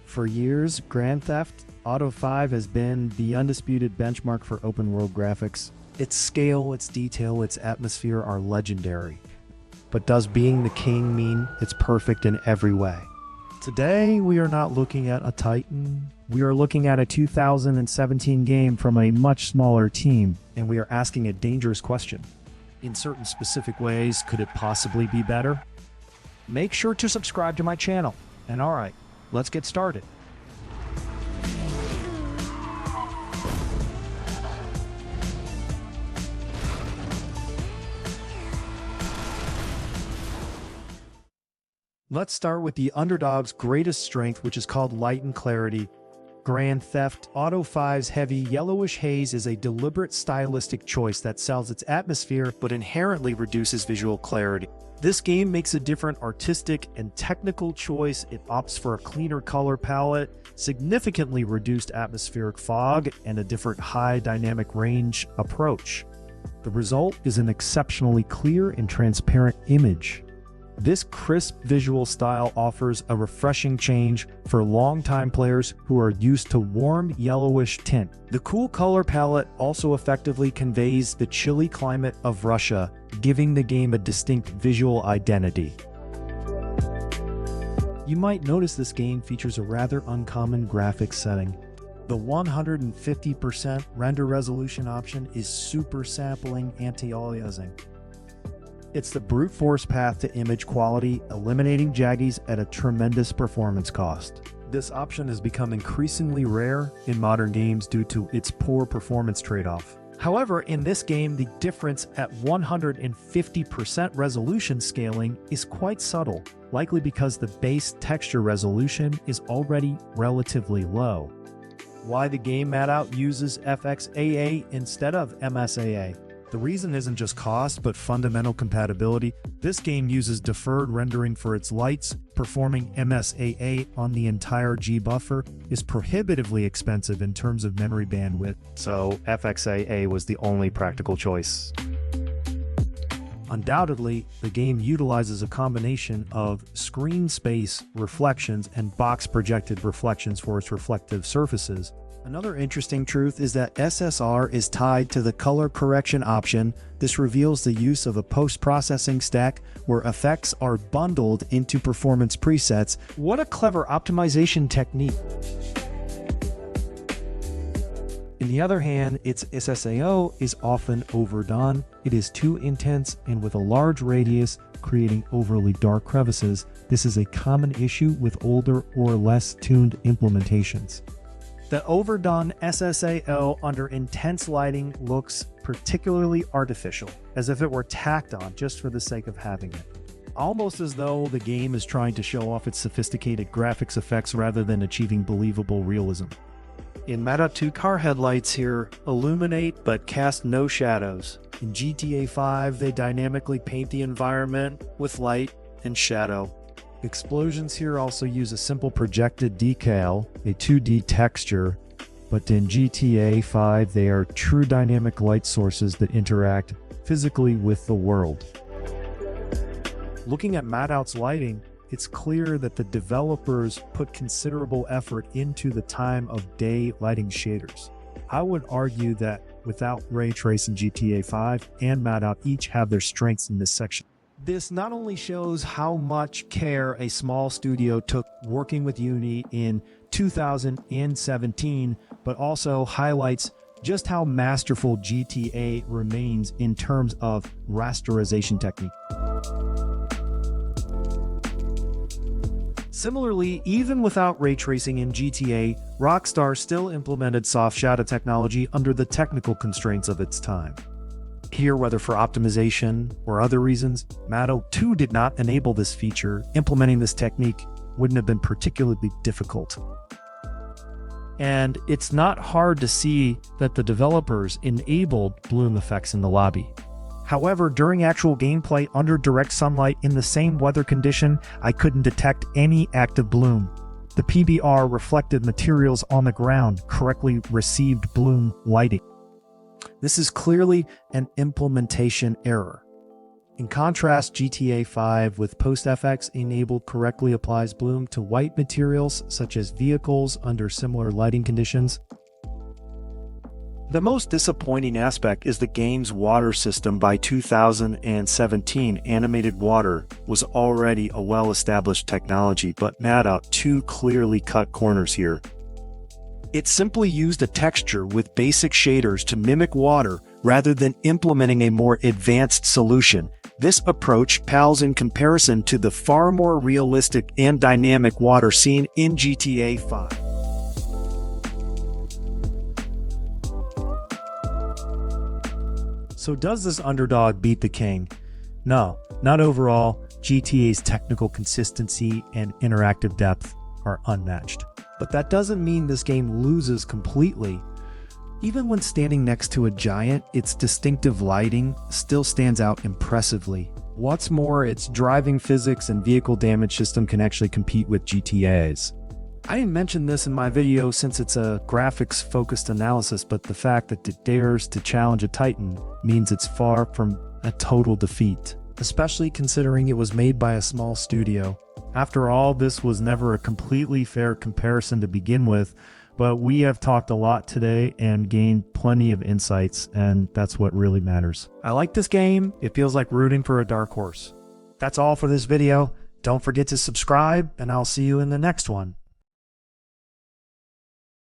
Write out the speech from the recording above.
For years, Grand Theft Auto 5 has been the undisputed benchmark for open-world graphics. Its scale, its detail, its atmosphere are legendary. But does being the king mean it's perfect in every way? Today, we are not looking at a titan. We are looking at a 2017 game from a much smaller team, and we are asking a dangerous question. In certain specific ways, could it possibly be better? Make sure to subscribe to my channel. And alright, let's get started. Let's start with the underdog's greatest strength, which is called light and clarity. Grand Theft Auto 5's heavy yellowish haze is a deliberate stylistic choice that sells its atmosphere but inherently reduces visual clarity. This game makes a different artistic and technical choice. It opts for a cleaner color palette, significantly reduced atmospheric fog, and a different high dynamic range approach. The result is an exceptionally clear and transparent image. This crisp visual style offers a refreshing change for longtime players who are used to warm yellowish tint. The cool color palette also effectively conveys the chilly climate of Russia, giving the game a distinct visual identity. You might notice this game features a rather uncommon graphics setting. The 150% render resolution option is super sampling anti-aliasing. It's the brute force path to image quality, eliminating jaggies at a tremendous performance cost. This option has become increasingly rare in modern games due to its poor performance trade-off. However, in this game, the difference at 150% resolution scaling is quite subtle, likely because the base texture resolution is already relatively low. Why the game Madout uses FXAA instead of MSAA? The reason isn't just cost, but fundamental compatibility. This game uses deferred rendering for its lights. Performing MSAA on the entire G buffer is prohibitively expensive in terms of memory bandwidth, so FXAA was the only practical choice. Undoubtedly, the game utilizes a combination of screen space reflections and box projected reflections for its reflective surfaces. Another interesting truth is that SSR is tied to the color correction option. This reveals the use of a post-processing stack where effects are bundled into performance presets. What a clever optimization technique! On the other hand, its SSAO is often overdone. It is too intense and with a large radius, creating overly dark crevices. This is a common issue with older or less tuned implementations. The overdone SSAO under intense lighting looks particularly artificial, as if it were tacked on just for the sake of having it. Almost as though the game is trying to show off its sophisticated graphics effects rather than achieving believable realism. In Madout2, car headlights here illuminate but cast no shadows. In GTA 5, they dynamically paint the environment with light and shadow. Explosions here also use a simple projected decal, a 2D texture, but in GTA 5 they are true dynamic light sources that interact physically with the world. Looking at Madout's lighting, it's clear that the developers put considerable effort into the time of day lighting shaders. I would argue that without ray tracing, GTA 5 and Madout each have their strengths in this section. This not only shows how much care a small studio took working with Unity in 2017, but also highlights just how masterful GTA remains in terms of rasterization technique. Similarly, even without ray tracing in GTA, Rockstar still implemented soft shadow technology under the technical constraints of its time. Here, whether for optimization or other reasons, Madout2 did not enable this feature. Implementing this technique wouldn't have been particularly difficult. And it's not hard to see that the developers enabled bloom effects in the lobby. However, during actual gameplay under direct sunlight in the same weather condition, I couldn't detect any active bloom. The PBR reflected materials on the ground correctly received bloom lighting. This is clearly an implementation error. In contrast, GTA 5 with post-FX enabled correctly applies bloom to white materials such as vehicles under similar lighting conditions. The most disappointing aspect is the game's water system. By 2017, animated water was already a well-established technology, but Madout2 clearly cut corners here. It simply used a texture with basic shaders to mimic water rather than implementing a more advanced solution. This approach pales in comparison to the far more realistic and dynamic water seen in GTA 5. So does this underdog beat the king? No, not overall. GTA's technical consistency and interactive depth are unmatched. But that doesn't mean this game loses completely. Even when standing next to a giant, its distinctive lighting still stands out impressively. What's more, its driving physics and vehicle damage system can actually compete with GTA's. I didn't mention this in my video since it's a graphics-focused analysis, but the fact that it dares to challenge a titan means it's far from a total defeat, especially considering it was made by a small studio. After all, this was never a completely fair comparison to begin with, but we have talked a lot today and gained plenty of insights, and that's what really matters. I like this game. It feels like rooting for a dark horse. That's all for this video. Don't forget to subscribe, and I'll see you in the next one.